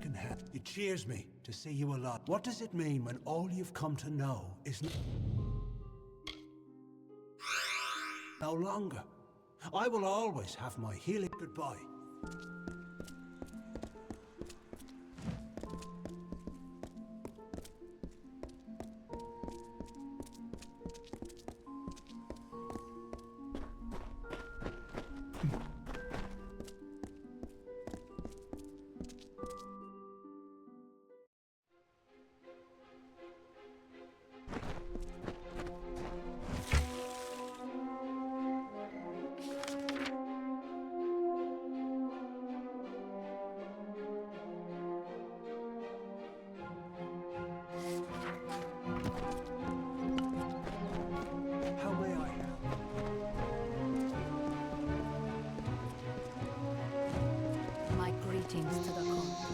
Can help. It cheers me to see you alive. What does it mean when all you've come to know is no longer? I will always have my healing. Goodbye. Greetings to the court.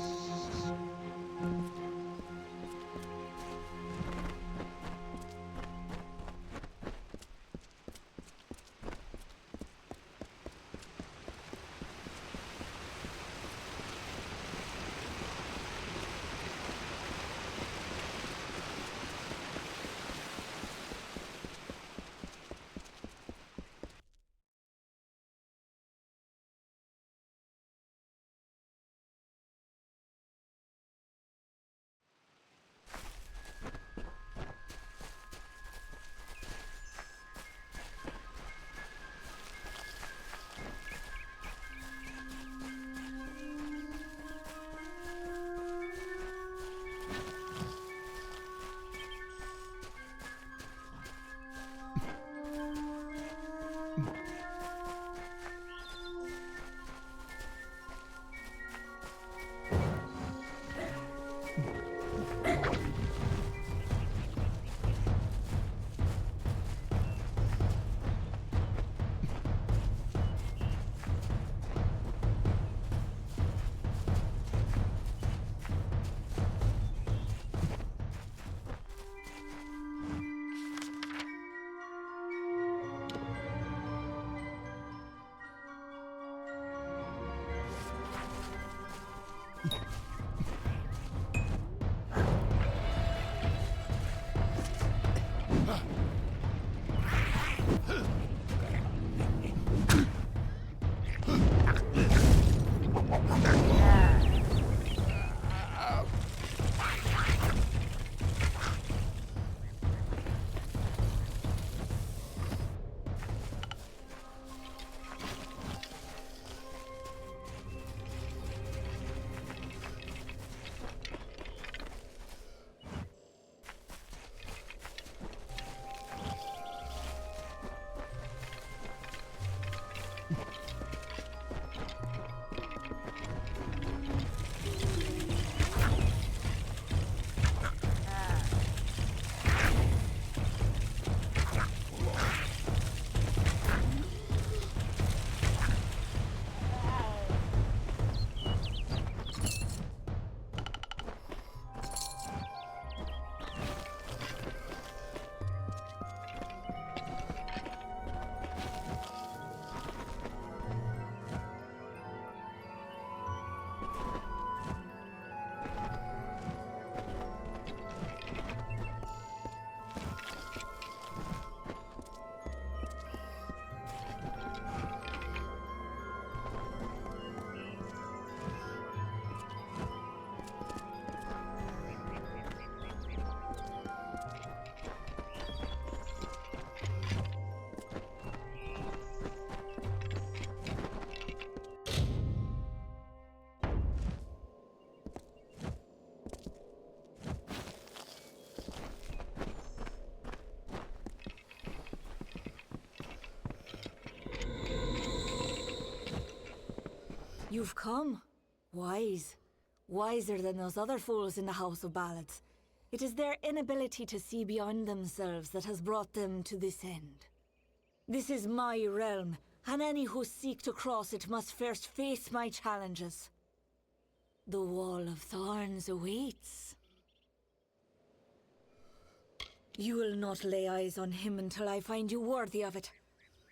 You've come. Wise. Wiser than those other fools in the House of Ballads. It is their inability to see beyond themselves that has brought them to this end. This is my realm, and any who seek to cross it must first face my challenges. The Wall of Thorns awaits. You will not lay eyes on him until I find you worthy of it.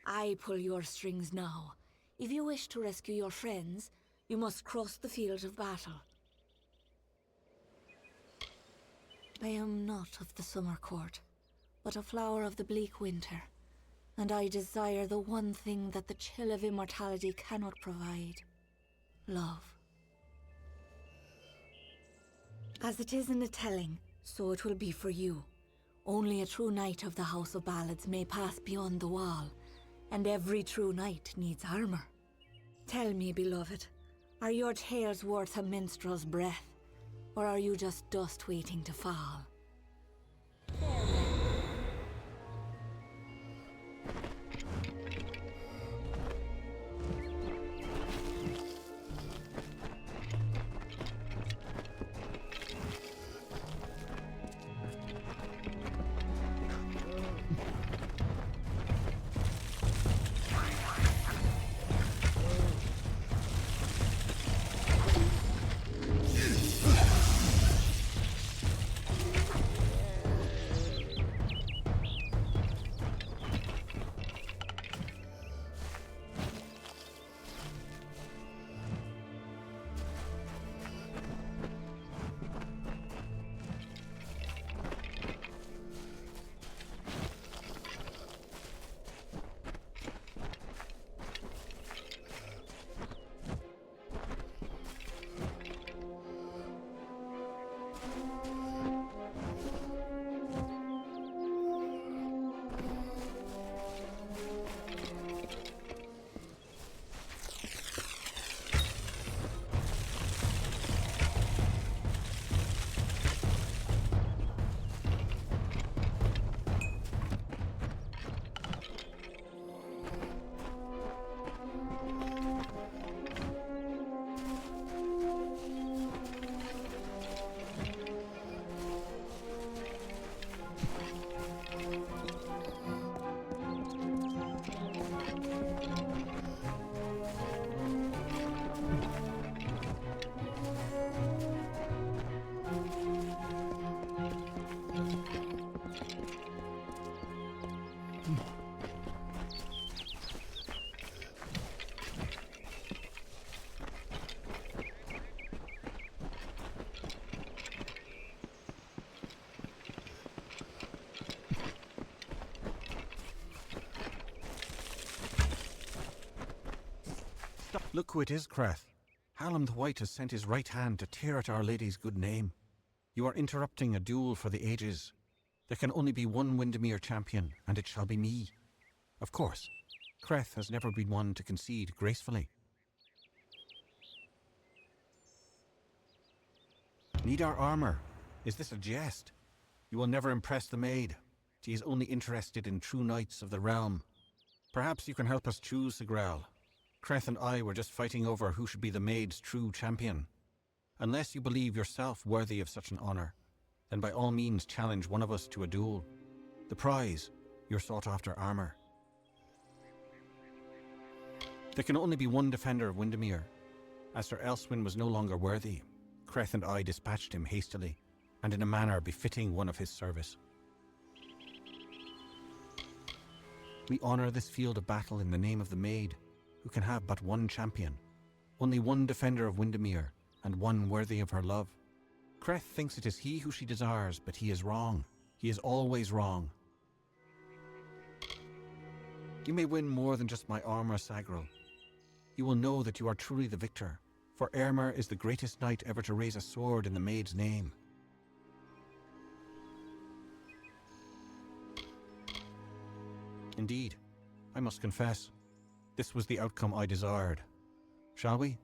I pull your strings now. If you wish to rescue your friends, you must cross the field of battle. I am not of the summer court, but a flower of the bleak winter, and I desire the one thing that the chill of immortality cannot provide: love. As it is in the telling, so it will be for you. Only a true knight of the House of Ballads may pass beyond the wall, and every true knight needs armor. Tell me, beloved, are your tales worth a minstrel's breath, or are you just dust waiting to fall? Look who it is, Creth. Hallam the White has sent his right hand to tear at Our Lady's good name. You are interrupting a duel for the ages. There can only be one Windermere champion, and it shall be me. Of course, Creth has never been one to concede gracefully. Need our armor? Is this a jest? You will never impress the maid. She is only interested in true knights of the realm. Perhaps you can help us choose, Sigrel. Creth and I were just fighting over who should be the maid's true champion. Unless you believe yourself worthy of such an honor, then by all means challenge one of us to a duel. The prize, your sought-after armor. There can only be one defender of Windermere. As Sir Elswin was no longer worthy, Creth and I dispatched him hastily, and in a manner befitting one of his service. We honor this field of battle in the name of the maid, who can have but one champion, only one defender of Windermere, and one worthy of her love. Creth thinks it is he who she desires, but he is wrong. He is always wrong. You may win more than just my armor, Sagrel. You will know that you are truly the victor, for Eärmer is the greatest knight ever to raise a sword in the maid's name. Indeed, I must confess, this was the outcome I desired. Shall we?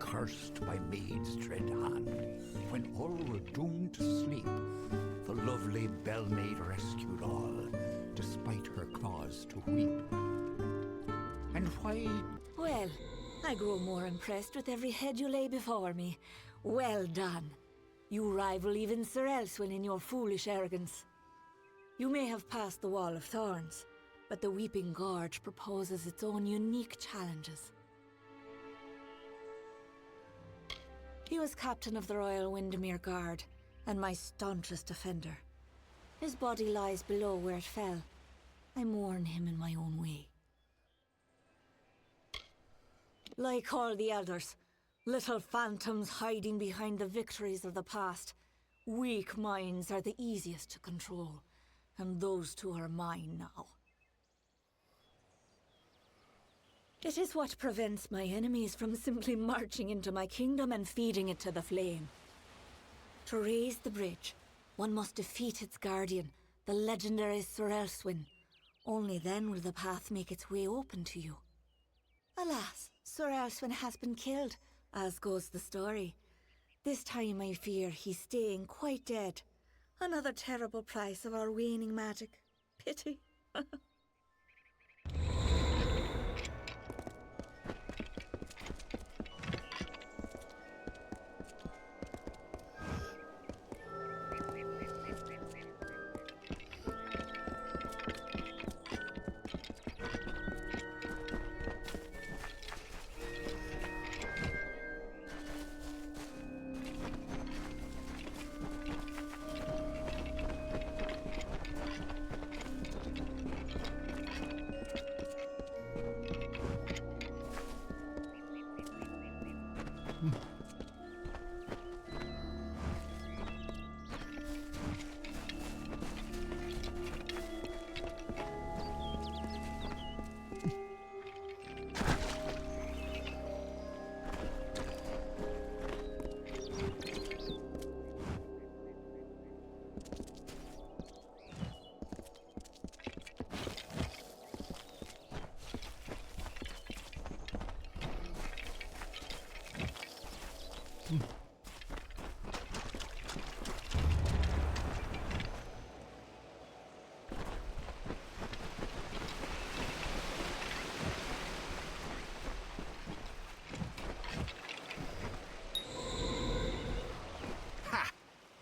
cursed by maid's dread hand. When all were doomed to sleep, the lovely bell-maid rescued all, despite her cause to weep. And why... Well, I grow more impressed with every head you lay before me. Well done. You rival even Sir Elswin in your foolish arrogance. You may have passed the Wall of Thorns, but the Weeping Gorge proposes its own unique challenges. He was captain of the Royal Windermere Guard, and my staunchest defender. His body lies below where it fell. I mourn him in my own way. Like all the elders, little phantoms hiding behind the victories of the past, weak minds are the easiest to control, and those two are mine now. It is what prevents my enemies from simply marching into my kingdom and feeding it to the flame. To raise the bridge, one must defeat its guardian, the legendary Sir Elswin. Only then will the path make its way open to you. Alas, Sir Elswin has been killed, as goes the story. This time I fear he's staying quite dead. Another terrible price of our waning magic. Pity.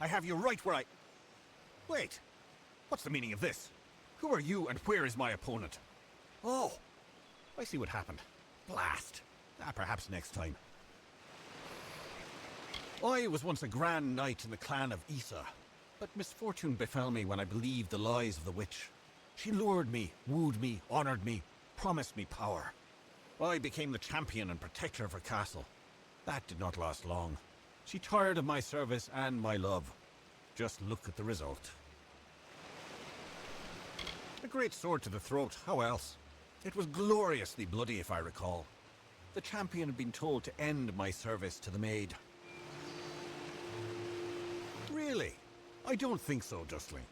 I have you right where I... Wait! What's the meaning of this? Who are you and where is my opponent? Oh! I see what happened. Blast! Perhaps next time. I was once a grand knight in the clan of Isa, but misfortune befell me when I believed the lies of the witch. She lured me, wooed me, honored me, promised me power. I became the champion and protector of her castle. That did not last long. She tired of my service and my love. Just look at the result. A great sword to the throat, how else? It was gloriously bloody, if I recall. The champion had been told to end my service to the maid. Really? I don't think so, Dustling.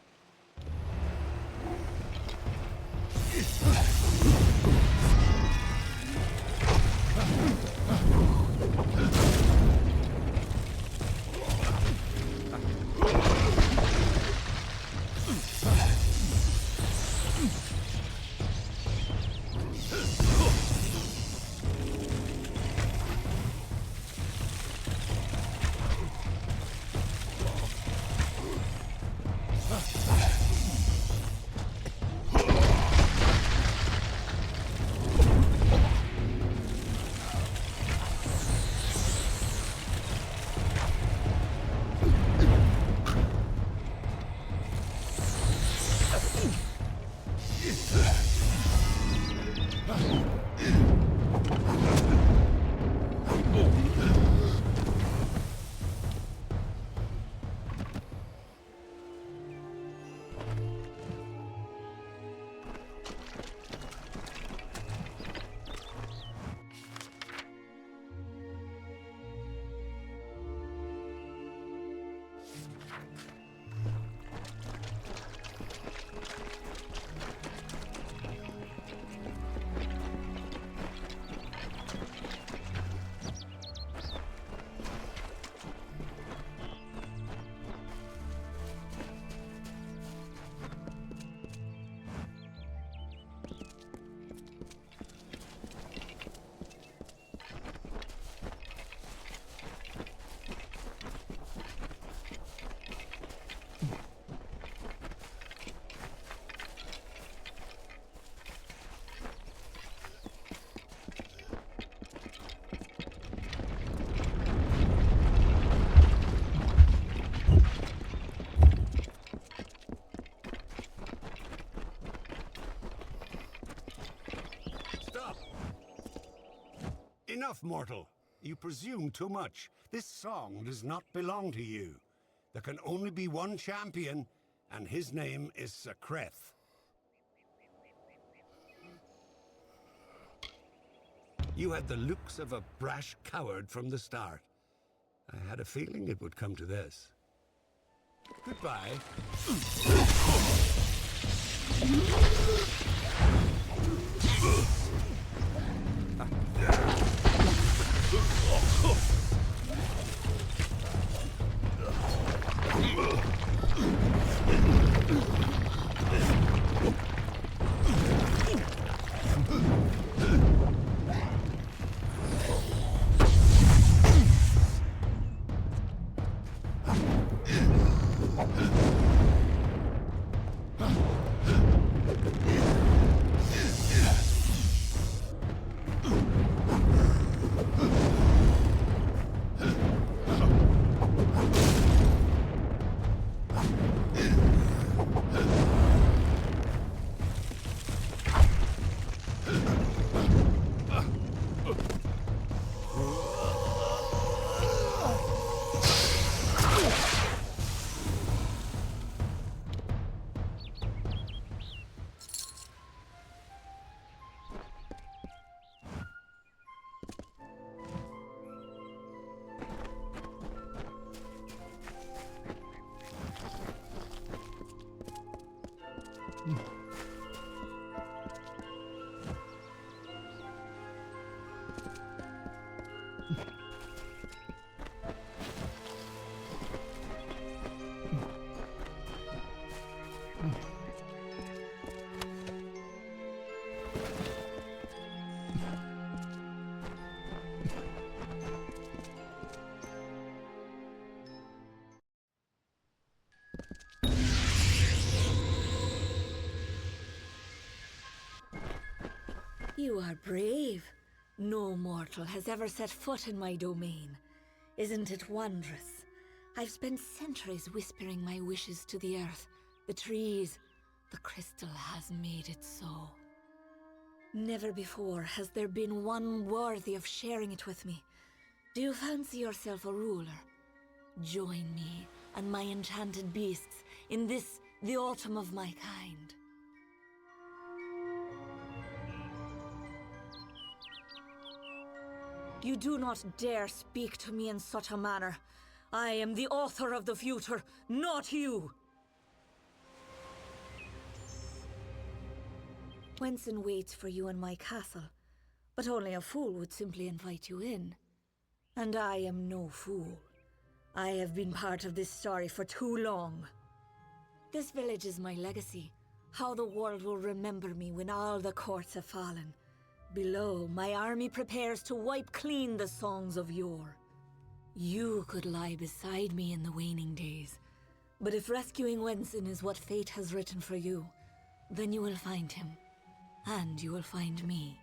Enough, mortal. You presume too much. This song does not belong to you. There can only be one champion, and his name is Secreth. You had the looks of a brash coward from the start. I had a feeling it would come to this. Goodbye. You are brave. No mortal has ever set foot in my domain. Isn't it wondrous? I've spent centuries whispering my wishes to the earth, the trees. The crystal has made it so. Never before has there been one worthy of sharing it with me. Do you fancy yourself a ruler? Join me and my enchanted beasts in this, the autumn of my kind. You do not dare speak to me in such a manner. I am the author of the future, not you! Wenson waits for you in my castle, but only a fool would simply invite you in. And I am no fool. I have been part of this story for too long. This village is my legacy, how the world will remember me when all the courts have fallen. Below, my army prepares to wipe clean the songs of yore. You could lie beside me in the waning days, but if rescuing Wenson is what fate has written for you, then you will find him, and you will find me.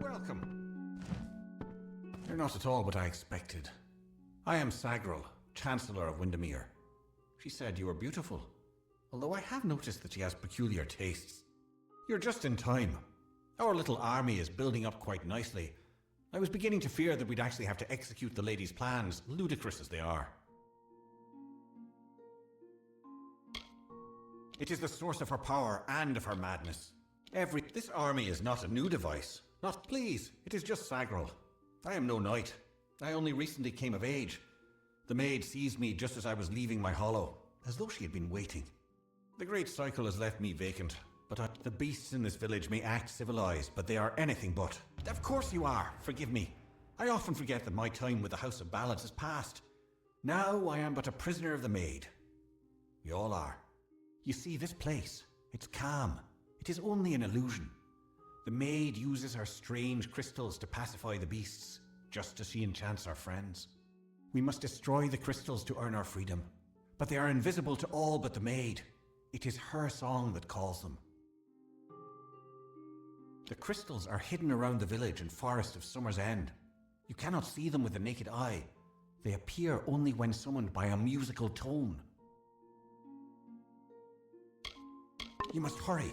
Welcome. You're not at all what I expected. I am Sagril, Chancellor of Windermere. She said you were beautiful, although I have noticed that she has peculiar tastes. You're just in time. Our little army is building up quite nicely. I was beginning to fear that we'd actually have to execute the lady's plans, ludicrous as they are. It is the source of her power and of her madness. This army is not a new device. Not please, it is just Sagril. I am no knight. I only recently came of age. The maid seized me just as I was leaving my hollow, as though she had been waiting. The great cycle has left me vacant, but the beasts in this village may act civilized, but they are anything but. Of course you are, forgive me. I often forget that my time with the House of Ballads has passed. Now I am but a prisoner of the maid. We all are. You see, this place, it's calm. It is only an illusion. The maid uses her strange crystals to pacify the beasts, just as she enchants our friends. We must destroy the crystals to earn our freedom, but they are invisible to all but the maid. It is her song that calls them. The crystals are hidden around the village and forest of Summer's End. You cannot see them with the naked eye. They appear only when summoned by a musical tone. You must hurry.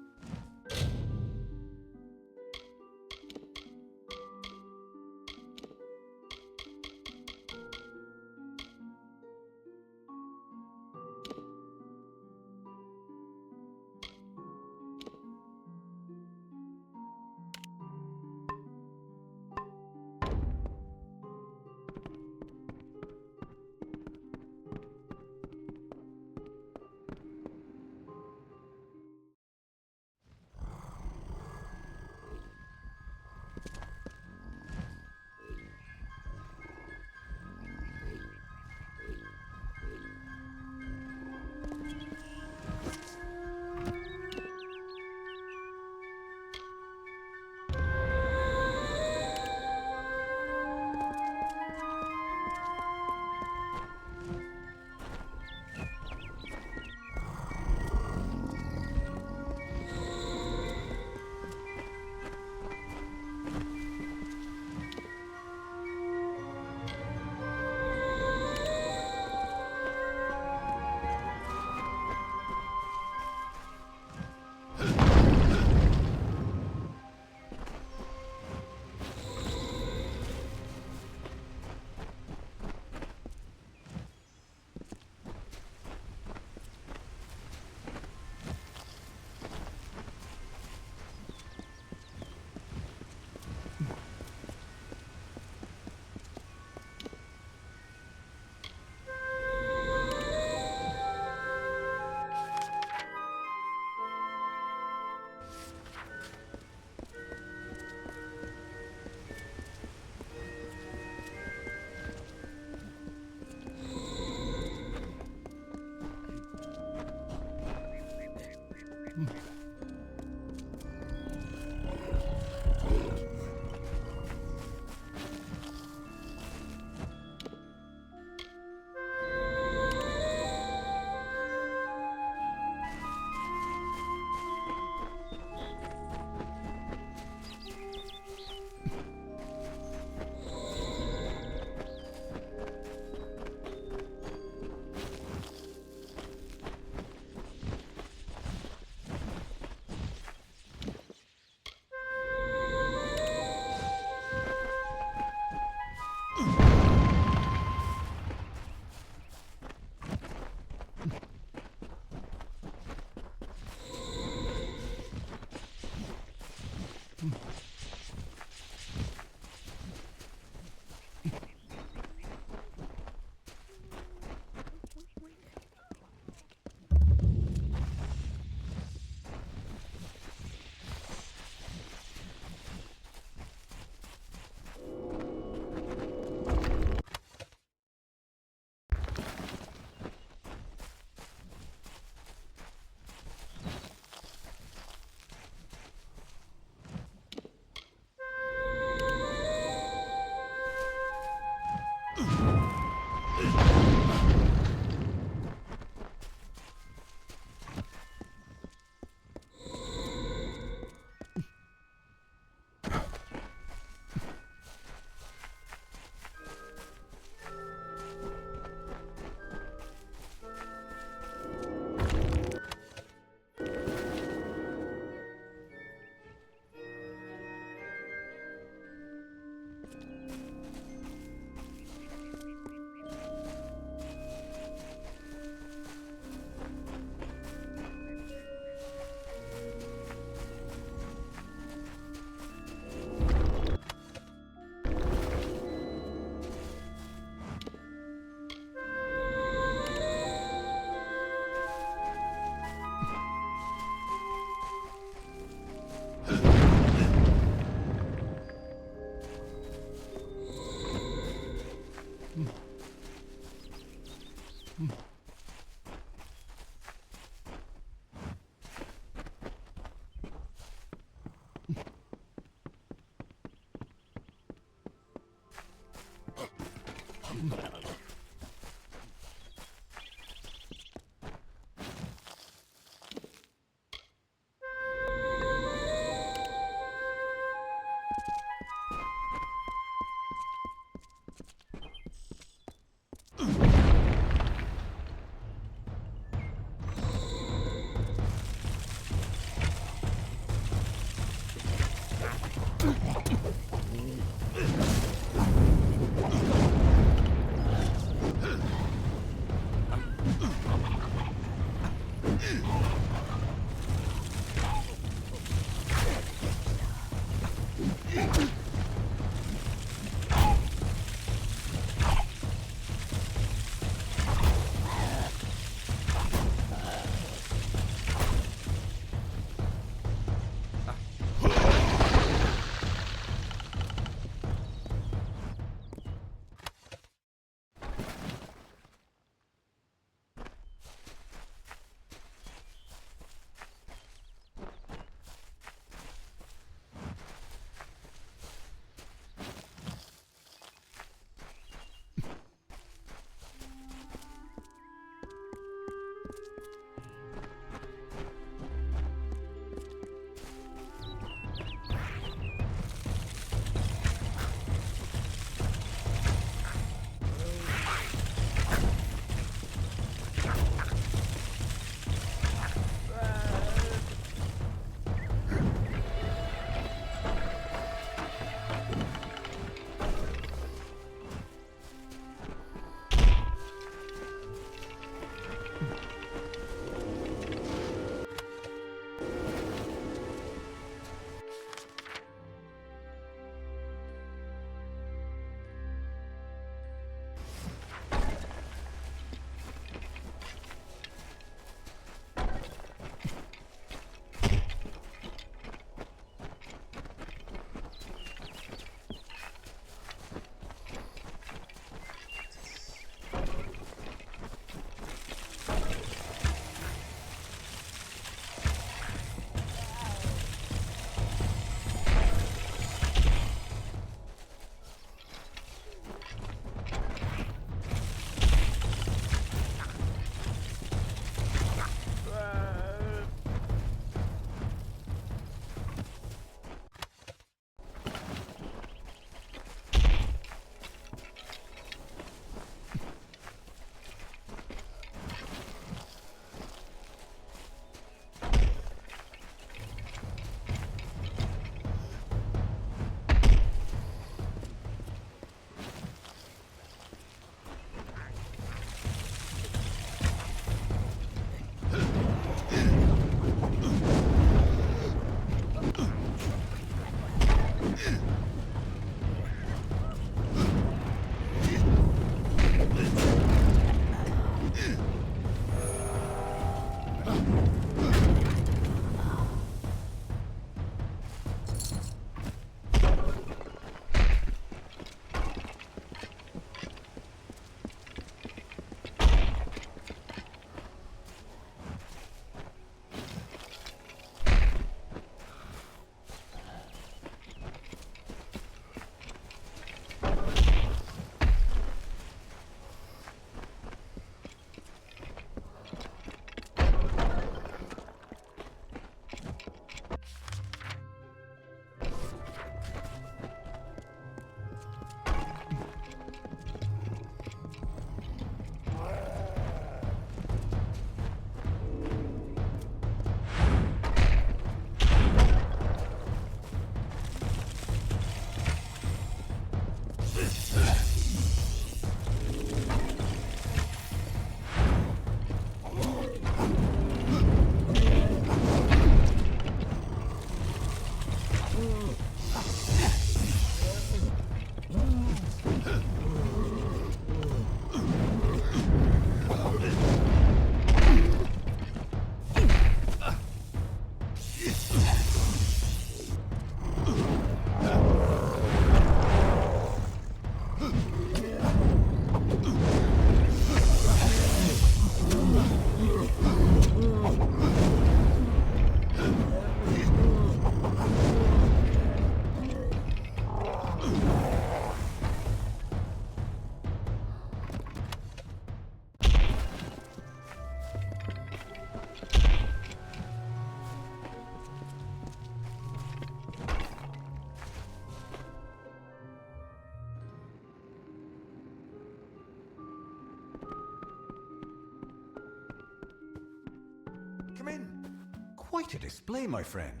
Come in. Quite a display, my friend.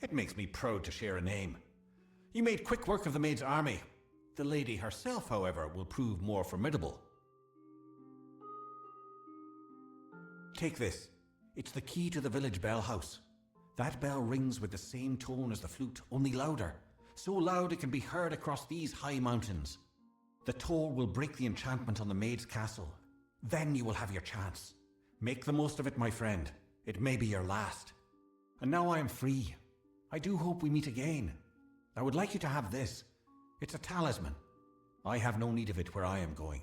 It makes me proud to share a name. You made quick work of the maid's army. The lady herself, however, will prove more formidable. Take this. It's the key to the village bell house. That bell rings with the same tone as the flute, only louder. So loud it can be heard across these high mountains. The toll will break the enchantment on the maid's castle. Then you will have your chance. Make the most of it, my friend. It may be your last. And now I am free. I do hope we meet again. I would like you to have this. It's a talisman. I have no need of it where I am going.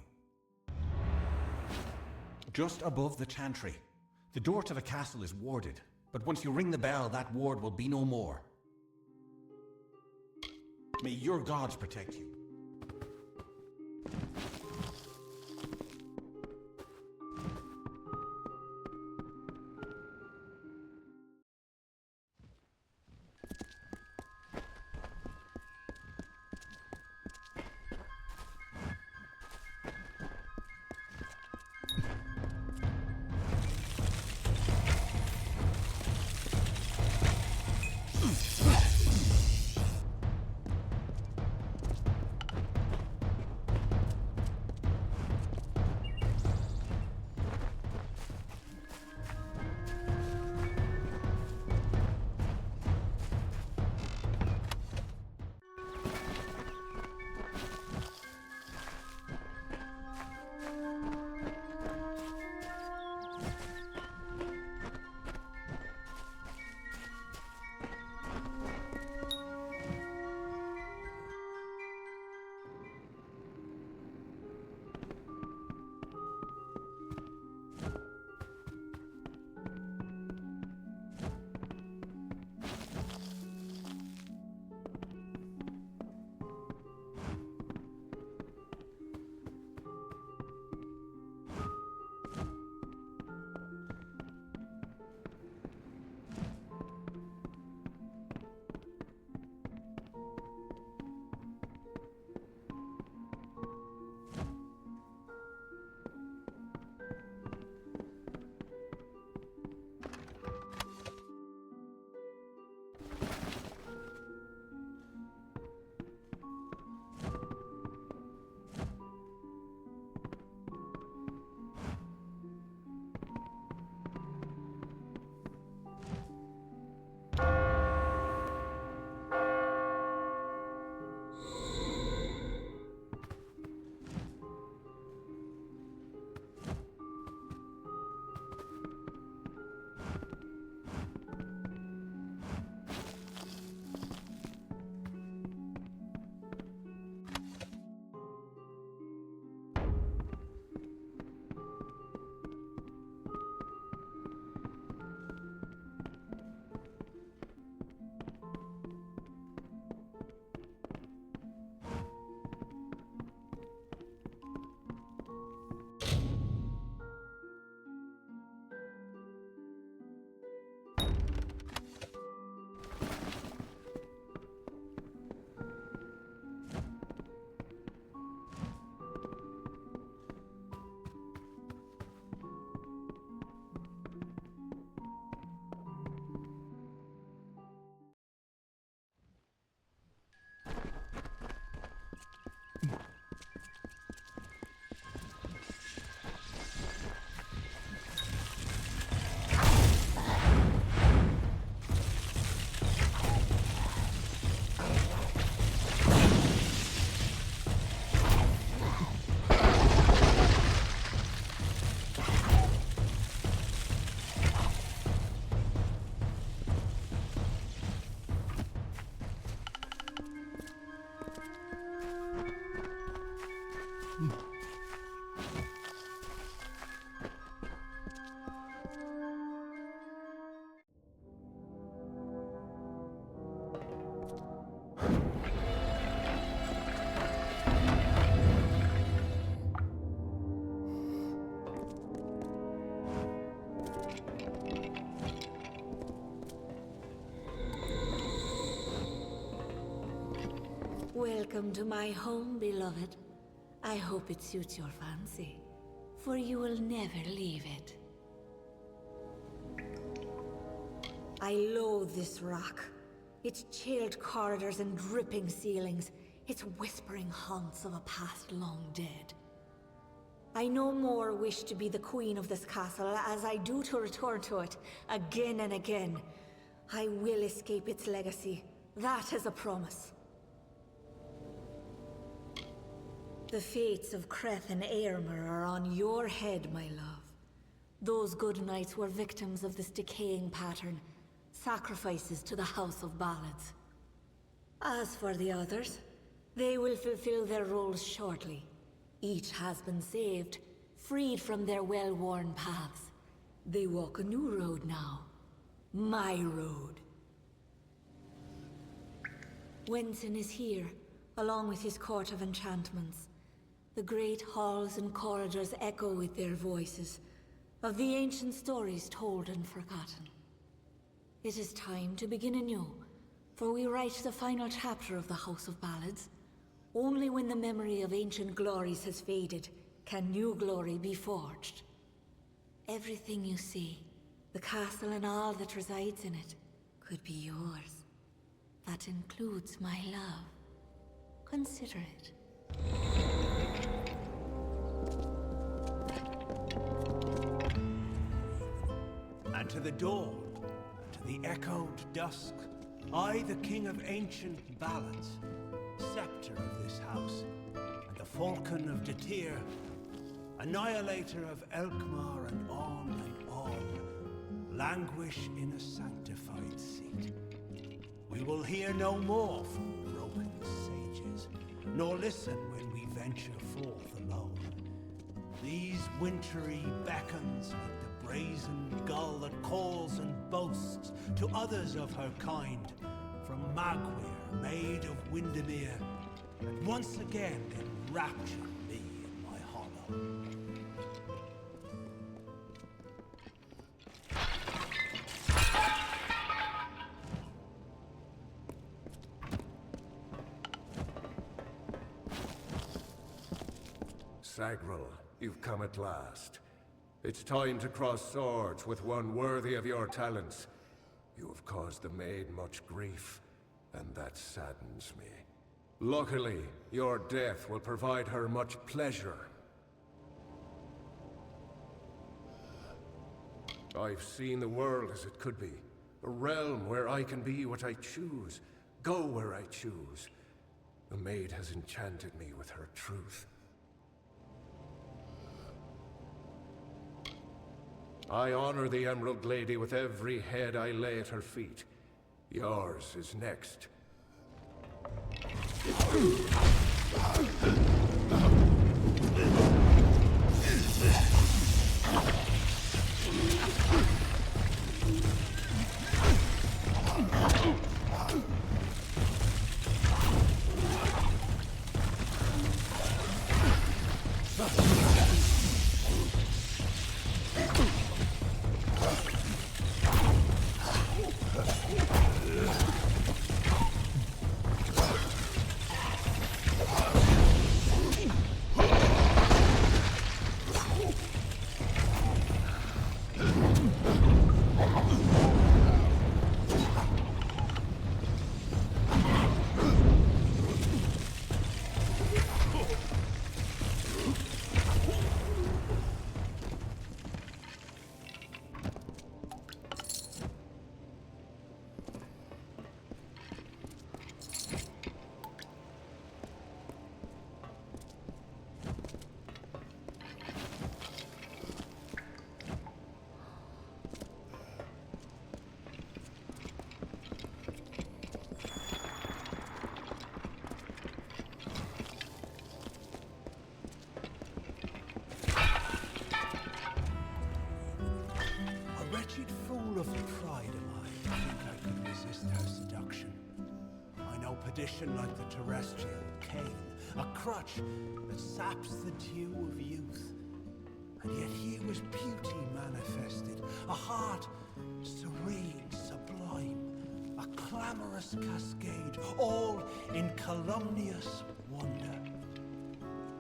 Just above the chantry. The door to the castle is warded, but once you ring the bell, that ward will be no more. May your gods protect you. Welcome to my home, beloved. I hope it suits your fancy, for you will never leave it. I loathe this rock. Its chilled corridors and dripping ceilings. Its whispering haunts of a past long dead. I no more wish to be the queen of this castle as I do to return to it again and again. I will escape its legacy. That is a promise. The fates of Creth and Aermer are on your head, my love. Those good knights were victims of this decaying pattern, sacrifices to the House of Ballads. As for the others, they will fulfill their roles shortly. Each has been saved, freed from their well-worn paths. They walk a new road now. My road. Wenson is here, along with his court of enchantments. The great halls and corridors echo with their voices, of the ancient stories told and forgotten. It is time to begin anew, for we write the final chapter of the House of Ballads. Only when the memory of ancient glories has faded can new glory be forged. Everything you see, the castle and all that resides in it, could be yours. That includes my love. Consider it. And to the dawn, and to the echoed dusk, I, the king of ancient ballads, scepter of this house, and the falcon of Detir, annihilator of Elkmar and on, languish in a sanctified seat. We will hear no more from broken sages, nor listen when we venture forth alone. These wintry beckons like the brazen gull that calls and boasts to others of her kind, from Magwir, maid of Windermere, that once again enrapture me in my hollow. Sagril, you've come at last. It's time to cross swords with one worthy of your talents. You have caused the maid much grief, and that saddens me. Luckily, your death will provide her much pleasure. I've seen the world as it could be. A realm where I can be what I choose, go where I choose. The maid has enchanted me with her truth. I honor the Emerald Lady with every head I lay at her feet. Yours is next. Full of pride am I think I could resist her seduction. I know perdition like the terrestrial cane, a crutch that saps the dew of youth. And yet here was beauty manifested, a heart serene, sublime, a clamorous cascade, all in calumnious wonder.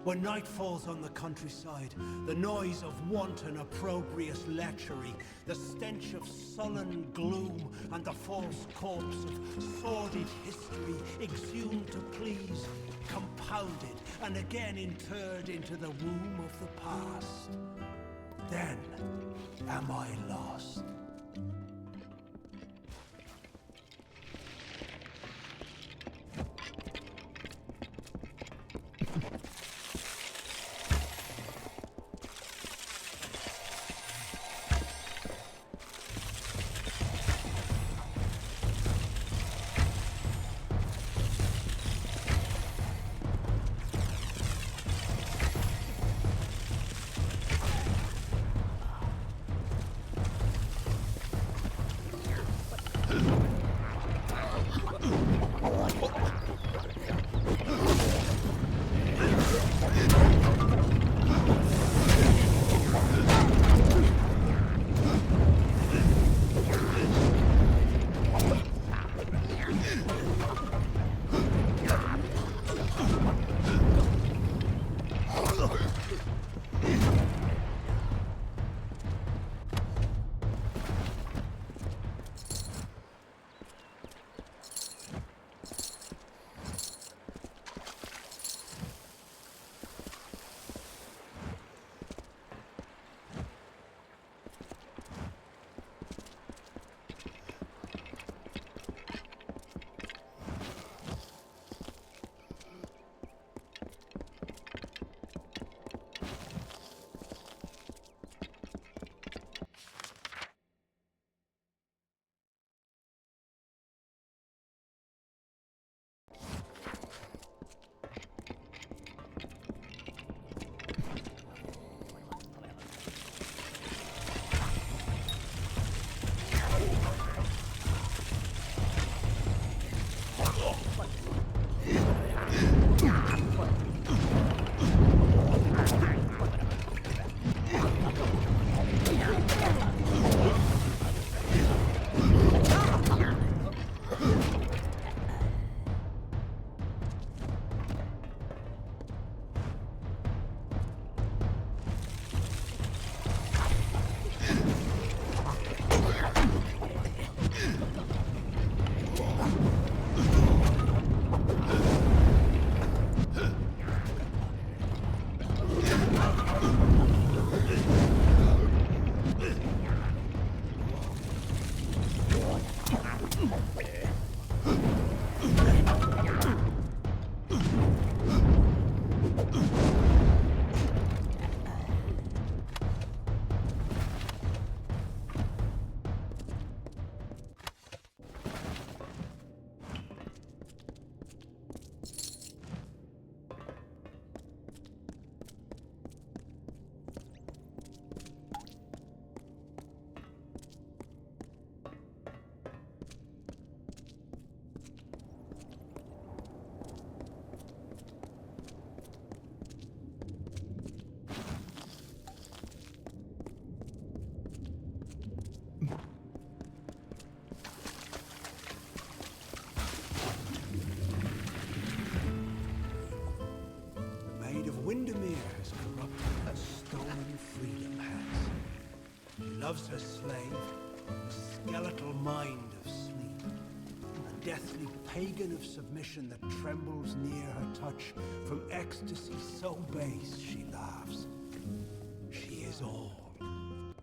When night falls on the countryside, the noise of wanton opprobrious lechery, the stench of sullen gloom, and the false corpse of sordid history exhumed to please, compounded and again interred into the womb of the past. Then am I lost. Loves her slave, a skeletal mind of sleep, a deathly pagan of submission that trembles near her touch. From ecstasy so base she laughs. She is all.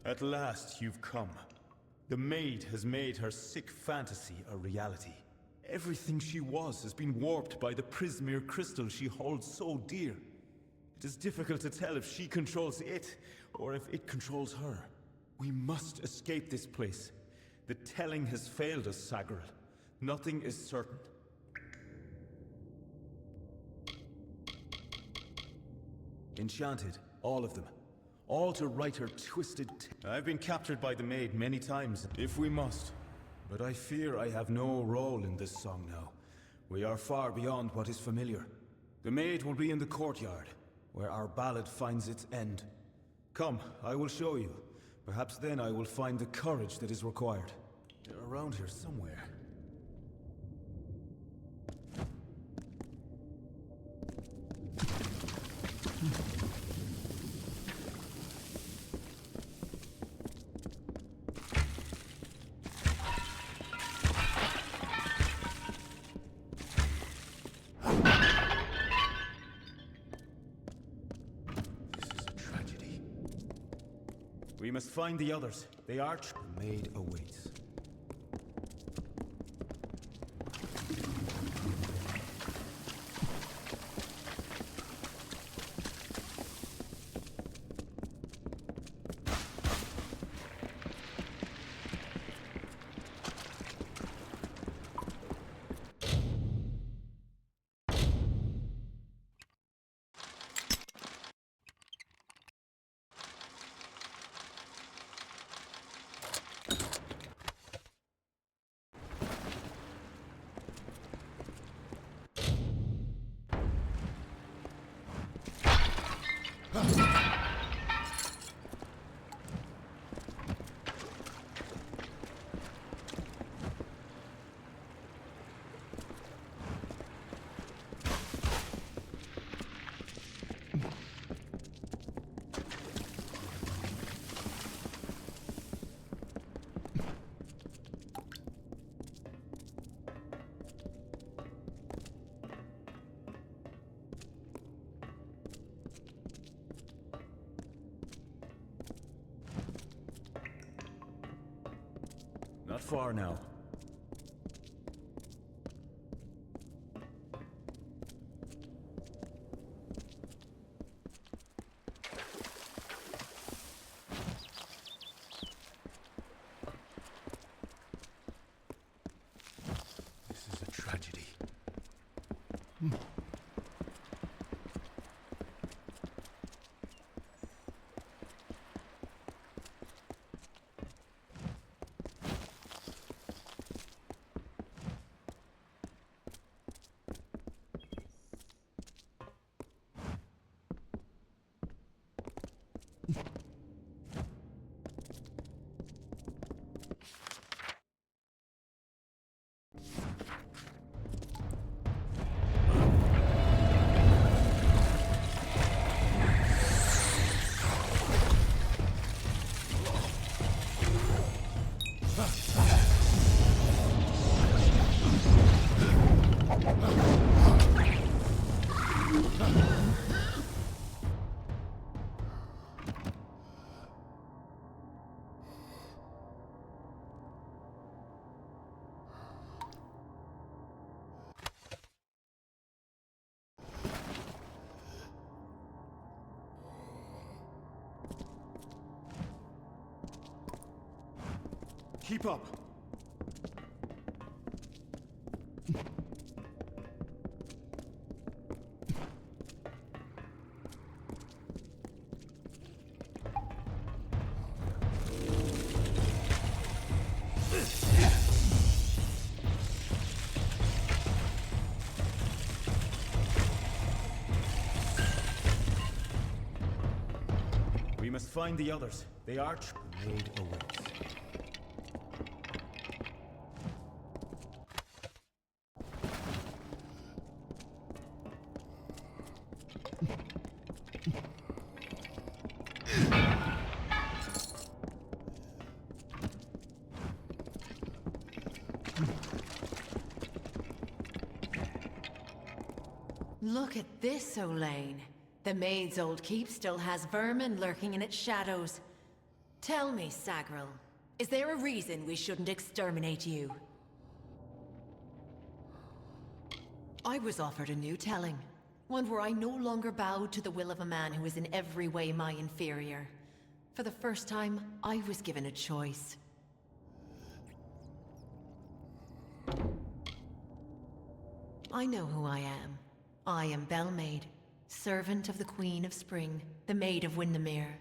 At last you've come. The maid has made her sick fantasy a reality. Everything she was has been warped by the prismere crystal she holds so dear. It is difficult to tell if she controls it, or if it controls her. We must escape this place. The telling has failed us, Sagril. Nothing is certain. Enchanted, all of them. All to right her twisted I've been captured by the maid many times, if we must. But I fear I have no role in this song now. We are far beyond what is familiar. The maid will be in the courtyard, where our ballad finds its end. Come, I will show you. Perhaps then I will find the courage that is required. They're around here somewhere. We must find the others. The maid awaits. Not far now. This is a tragedy. Keep up! We must find the others. The maid awaits. Look at this, Olaine. The maid's old keep still has vermin lurking in its shadows. Tell me, Sagril, is there a reason we shouldn't exterminate you? I was offered a new telling. One where I no longer bowed to the will of a man who is in every way my inferior. For the first time, I was given a choice. I know who I am. I am Bellmaid, servant of the Queen of Spring, the Maid of Windermere.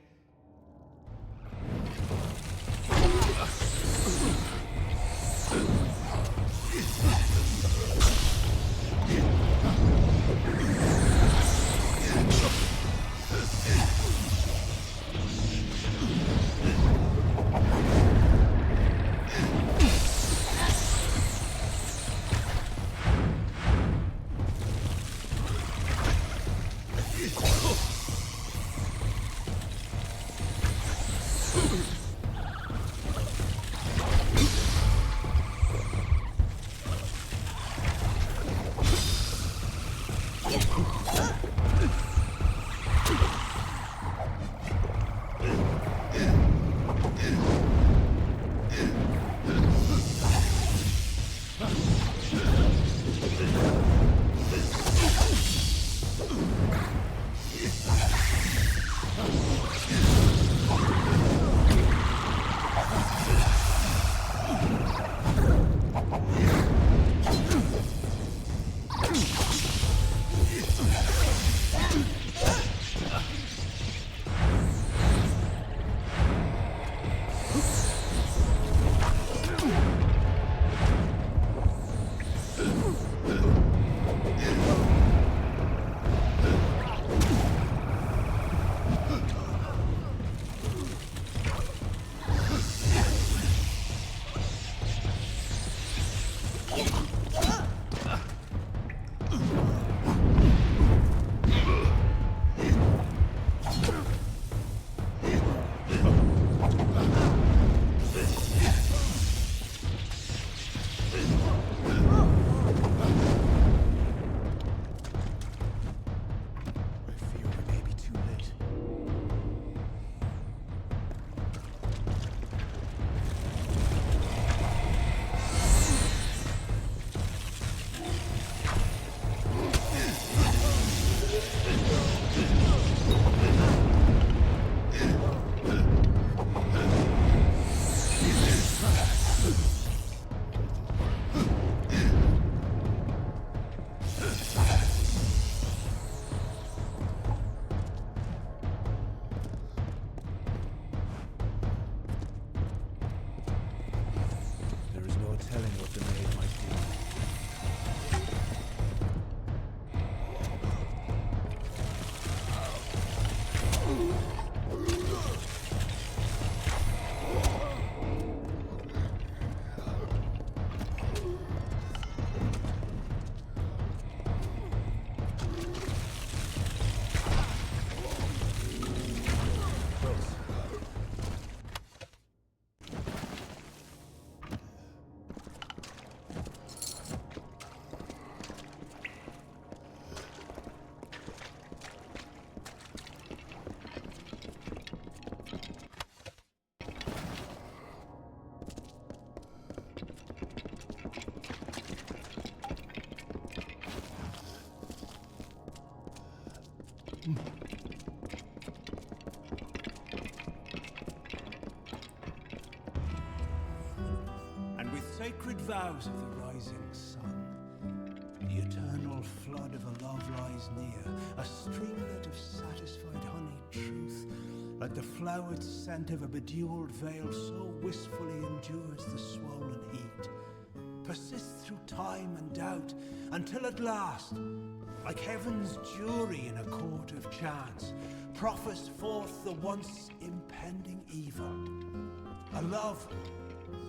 telling what the maid might be. And with sacred vows of the rising sun, the eternal flood of a love lies near, a streamlet of satisfied honeyed truth, like the flowered scent of a bedewled veil, so wistfully endures the swollen heat, persists through time and doubt, until at last, like heaven's jury in a court of chance, proffers forth the once impending evil. A love,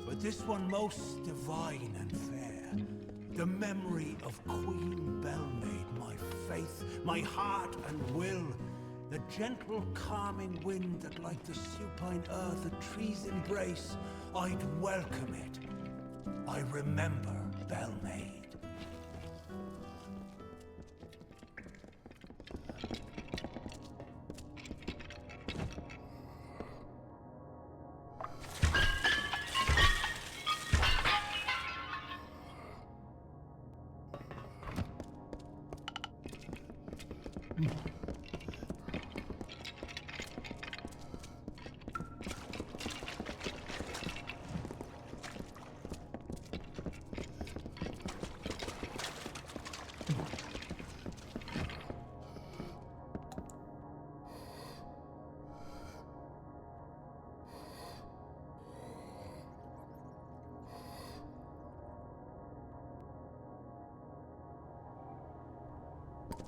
but this one most divine and fair. The memory of Queen Belmaid, my faith, my heart and will. The gentle calming wind that like the supine earth a tree's embrace, I'd welcome it. I remember Belmaid.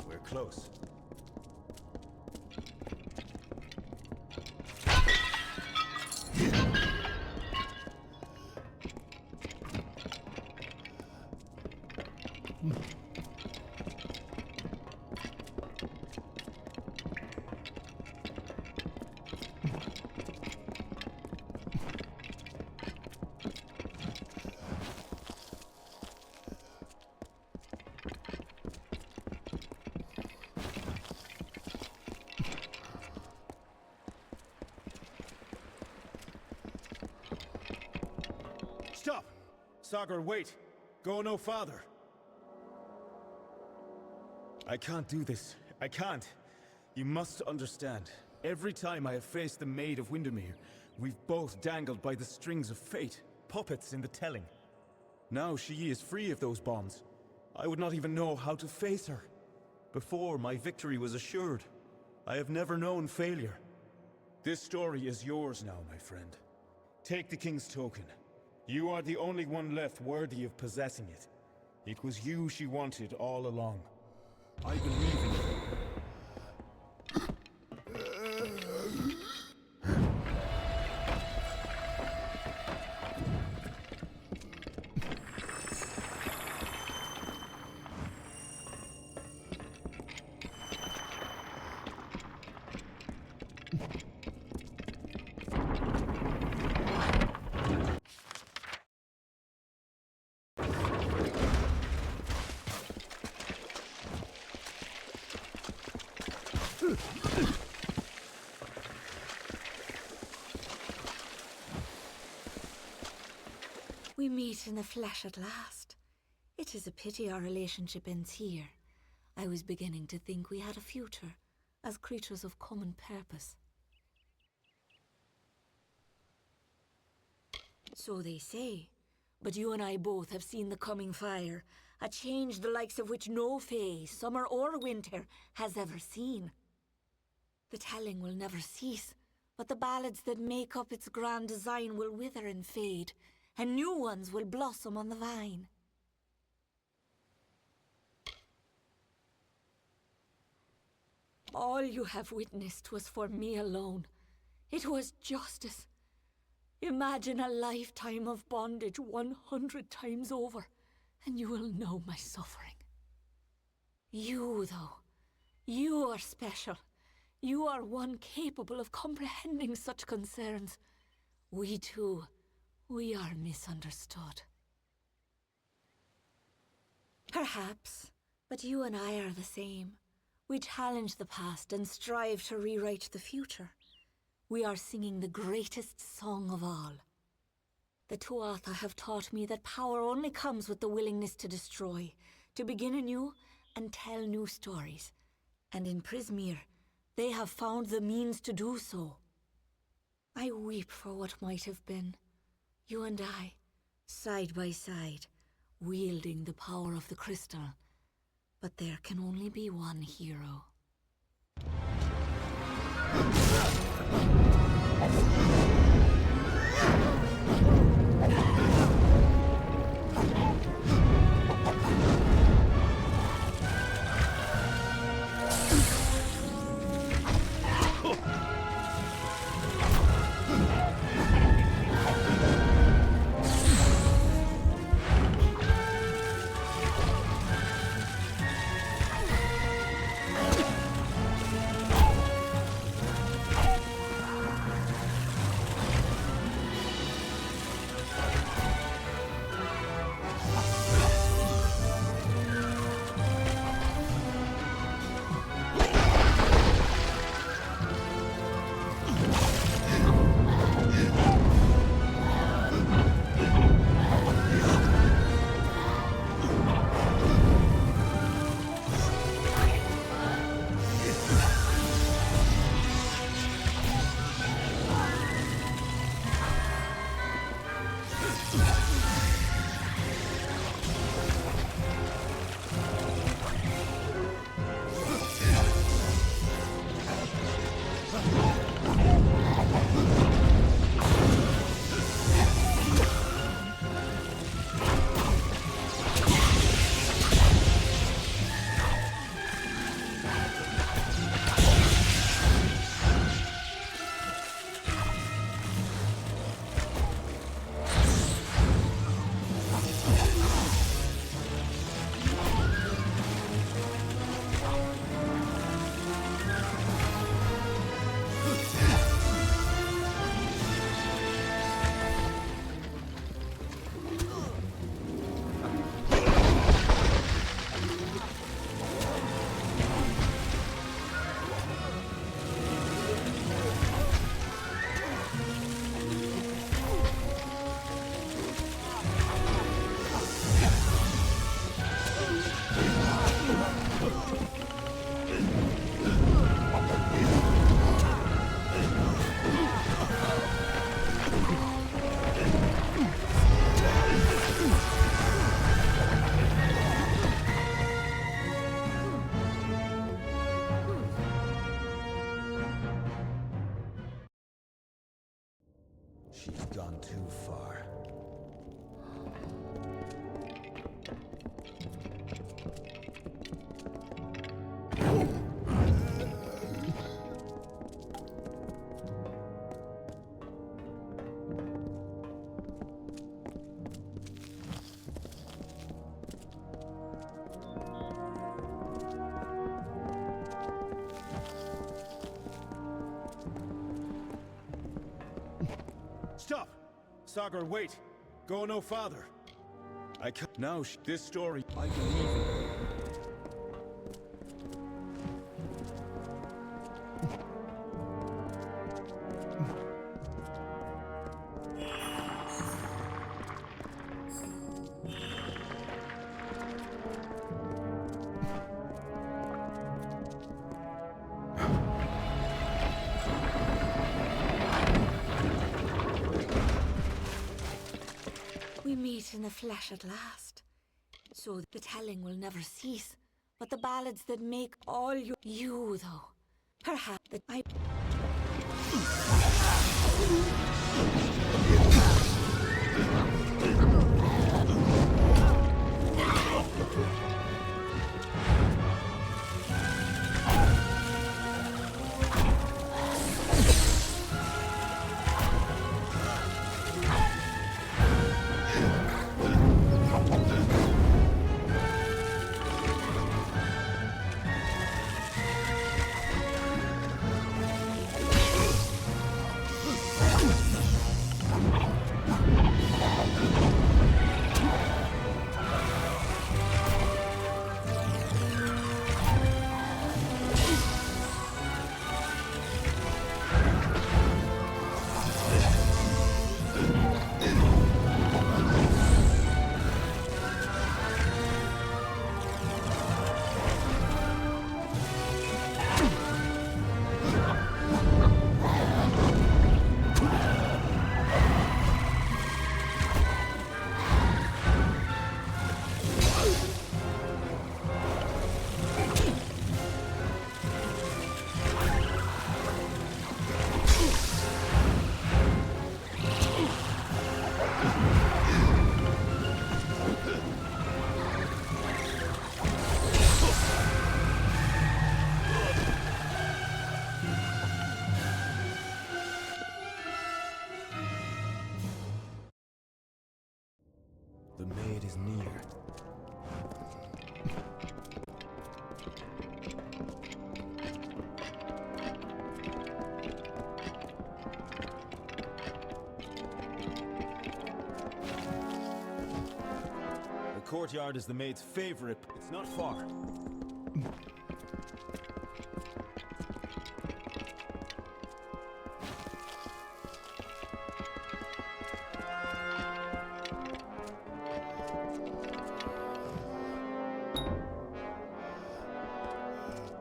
We're close. Stop! Sagar, wait! Go no farther! I can't do this. I can't. You must understand. Every time I have faced the Maid of Windermere, we've both dangled by the strings of fate, puppets in the telling. Now she is free of those bonds. I would not even know how to face her. Before, my victory was assured. I have never known failure. This story is yours now, my friend. Take the King's token. You are the only one left worthy of possessing it. It was you she wanted all along. I believe in you. We meet in the flesh at last. It is a pity our relationship ends here. I was beginning to think we had a future, as creatures of common purpose. So they say, but you and I both have seen the coming fire, a change the likes of which no fae, summer or winter, has ever seen. The telling will never cease, but the ballads that make up its grand design will wither and fade, and new ones will blossom on the vine. All you have witnessed was for me alone. It was justice. Imagine a lifetime of bondage 100 times over, and you will know my suffering. You, though, you are special. You are one capable of comprehending such concerns. We too, we are misunderstood. Perhaps, but you and I are the same. We challenge the past and strive to rewrite the future. We are singing the greatest song of all. The Tuatha have taught me that power only comes with the willingness to destroy, to begin anew and tell new stories. And in Prismeer, they have found the means to do so. I weep for what might have been. You and I, side by side, wielding the power of the crystal. But there can only be one hero. She's gone too far. Stop! Sagar, wait! Go no farther. Now, this story, I believe in. We meet in the flesh at last. So the telling will never cease. But the ballads that make all you though, perhaps that I... The maid is near. The courtyard is the maid's favorite. It's not far.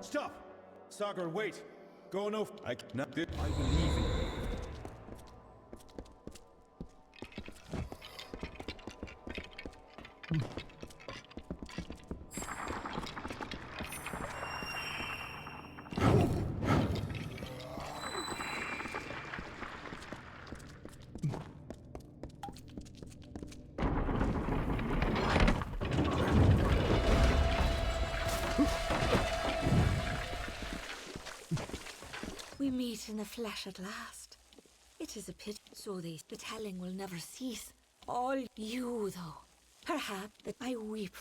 Stop! Sagar, wait! Go no... I cannot... I believe in you. We meet in the flesh at last. It is a pity, so the telling will never cease. All you, though. Perhaps that I weep.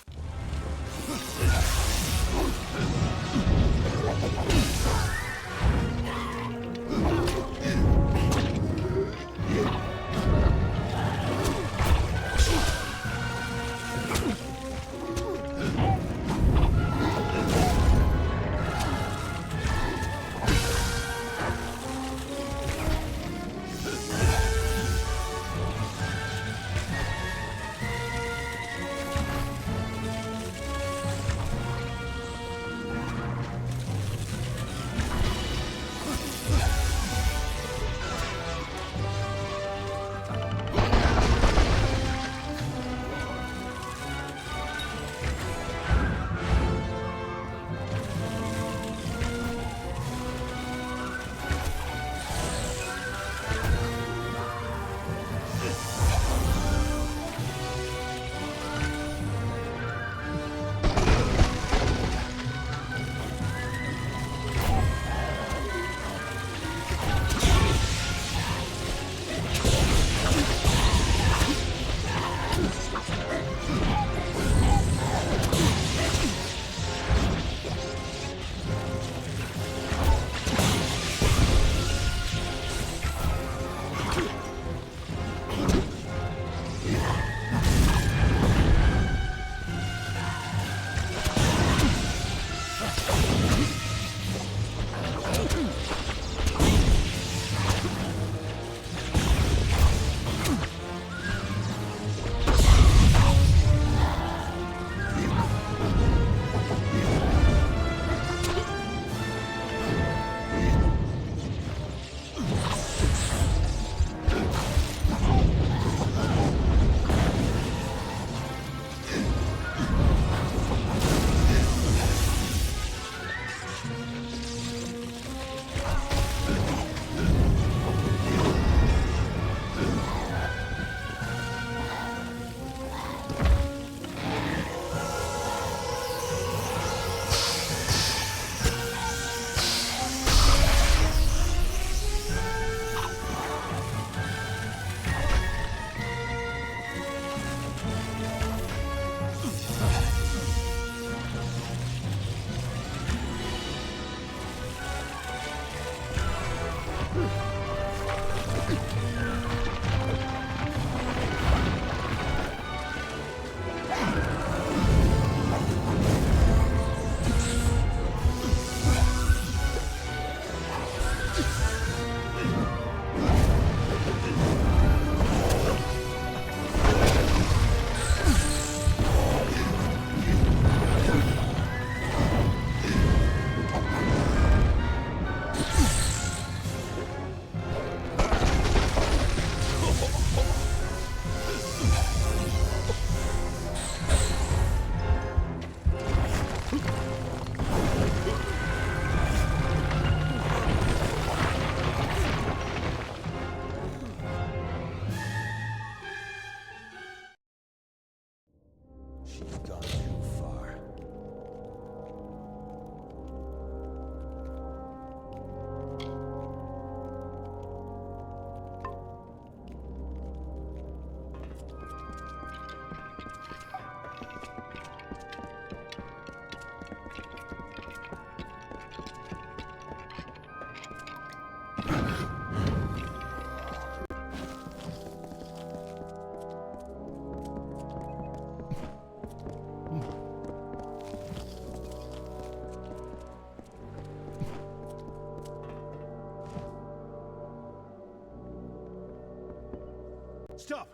Stop!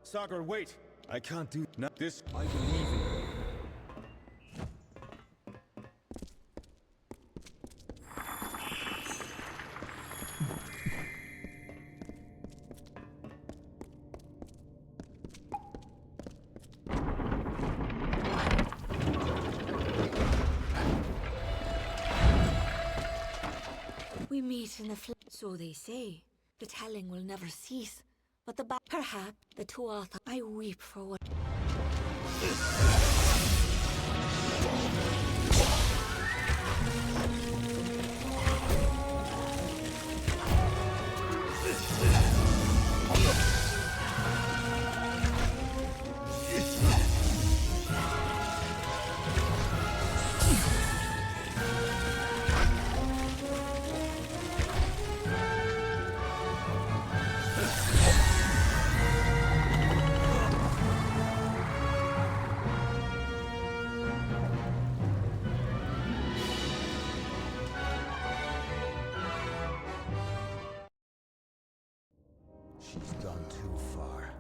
Sagar, wait! I can't do this. I believe in you. We meet in the so they say. The telling will never cease. But the perhaps the two authors I weep for what She's gone too far.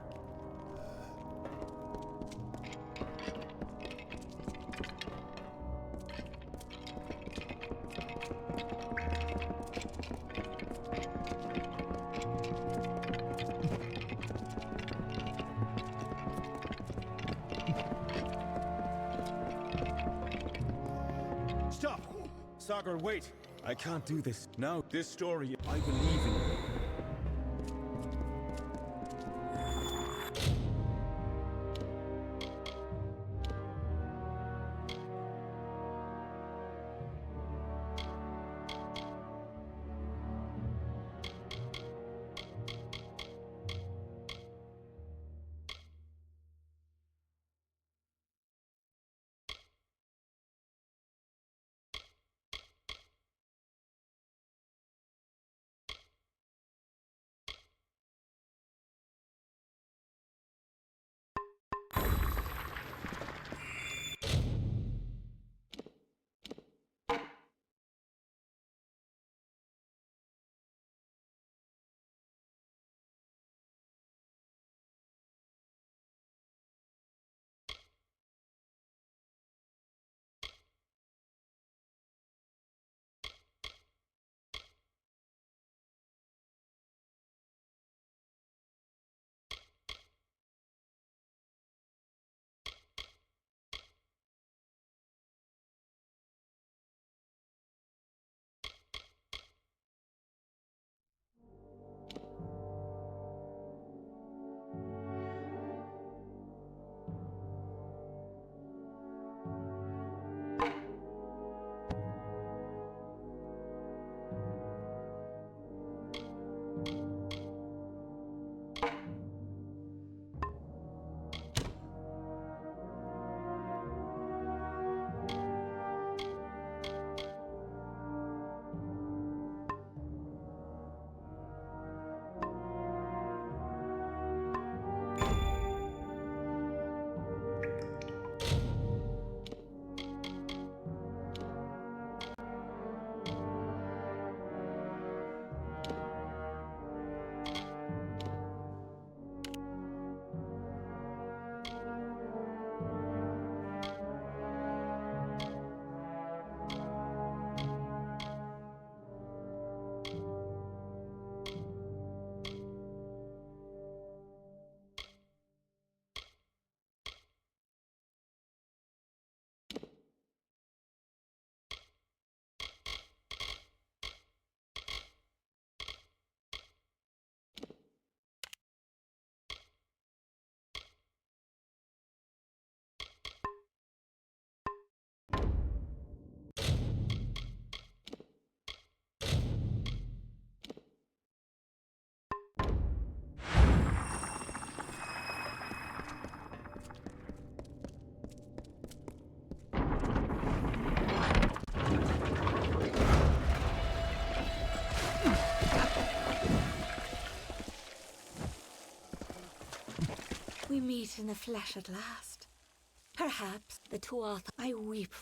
Stop! Sagar, wait! I can't do this. Now, this story, I believe in you. we meet in the flesh at last. Perhaps the two authors I weep.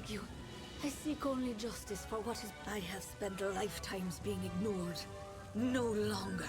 beg you. I seek only justice for what is... I have spent lifetimes being ignored. No longer.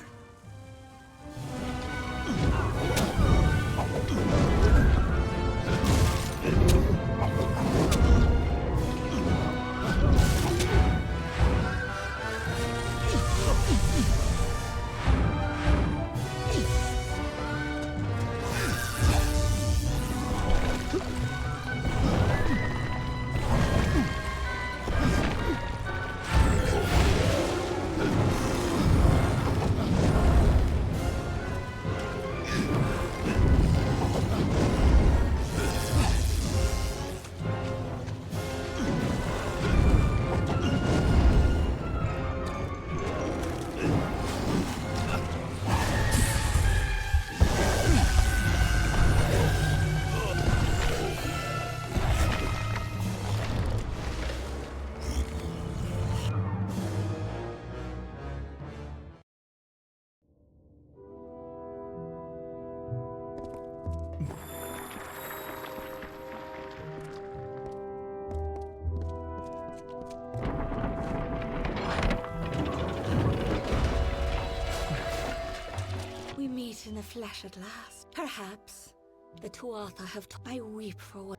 We meet in the flesh at last. Perhaps the Tuatha have... I weep for what...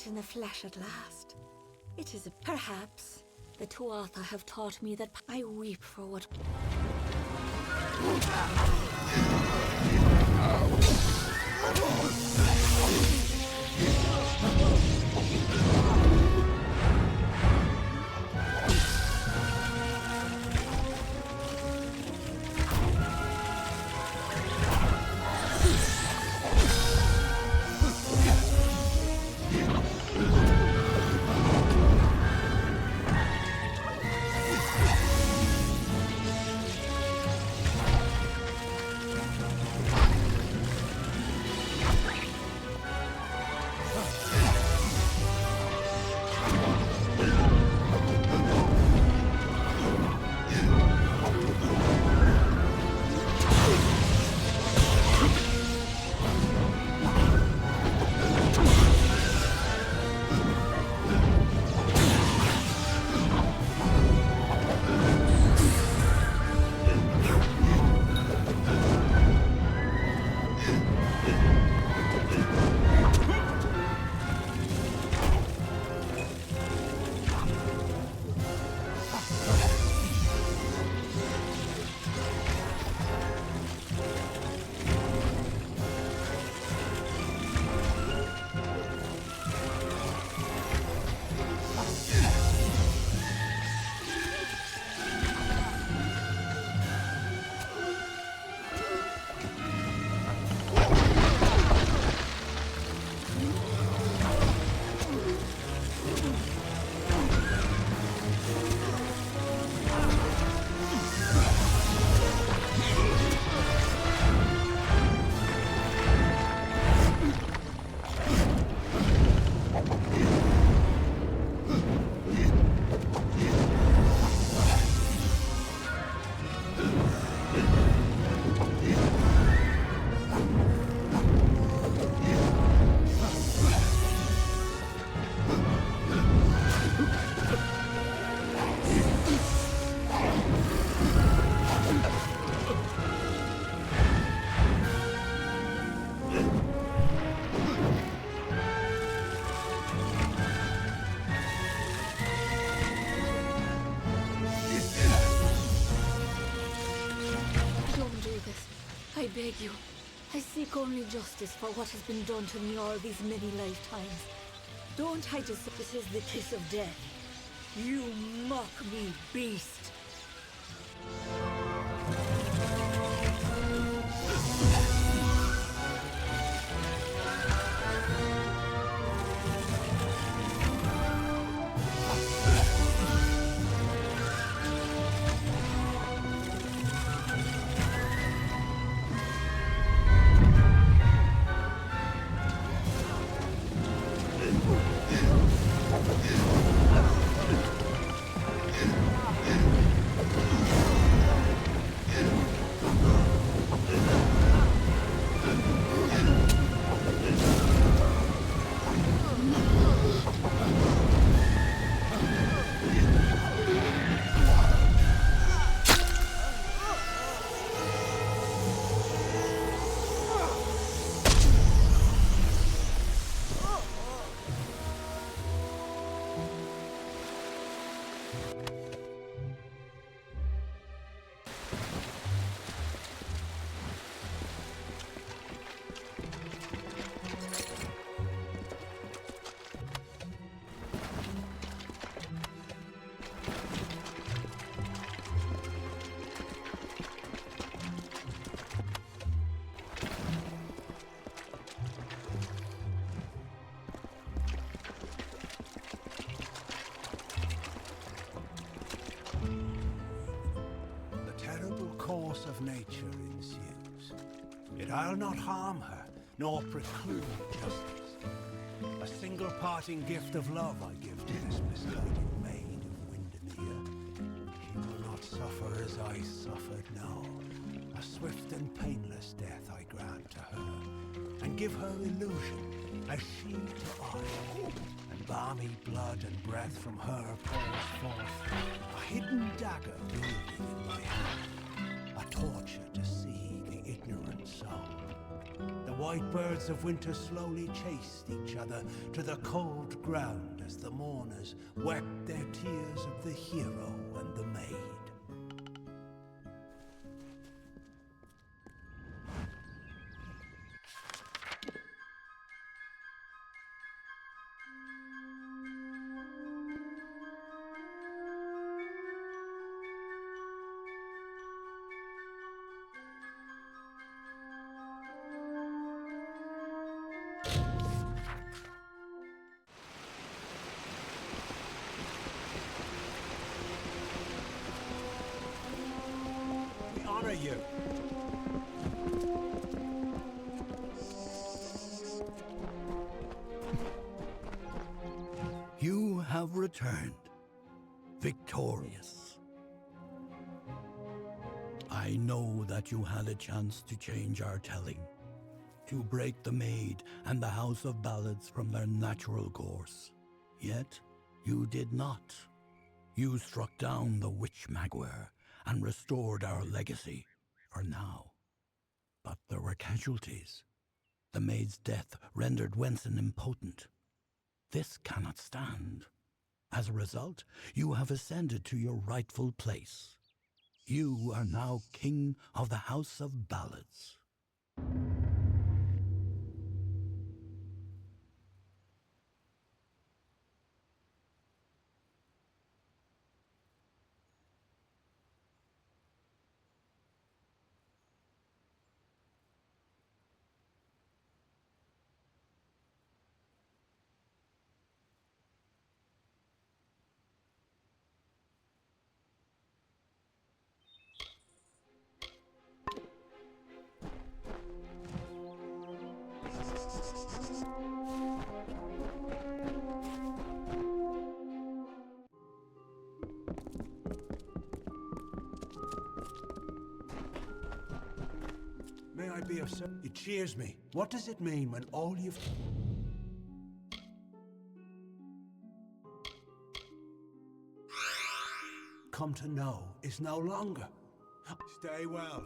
In the flesh at last. It is perhaps the Tuatha have taught me that I weep for what... I beg you. I seek only justice for what has been done to me all these many lifetimes. Don't try to say this is the kiss of death. You mock me, beast. Course of nature ensues. Yet I'll not harm her, nor preclude justice. A single parting gift of love I give to this misguided maid of Windermere. She will not suffer as I suffered, no. A swift and painless death I grant to her, and give her illusion, as she to I. And balmy blood and breath from her pours forth, a hidden dagger wielded in my hand. A torture to see the ignorant soul. The white birds of winter slowly chased each other to the cold ground as the mourners wept their tears of the hero and the maid. have returned, victorious. I know that you had a chance to change our telling, to break the Maid and the House of Ballads from their natural course. Yet, you did not. You struck down the Witch Magware and restored our legacy, for now. But there were casualties. The Maid's death rendered Wenson impotent. This cannot stand. As a result, you have ascended to your rightful place. You are now King of the House of Ballads. May I be of service? It cheers me. What does it mean when all you've come to know is no longer? Stay well.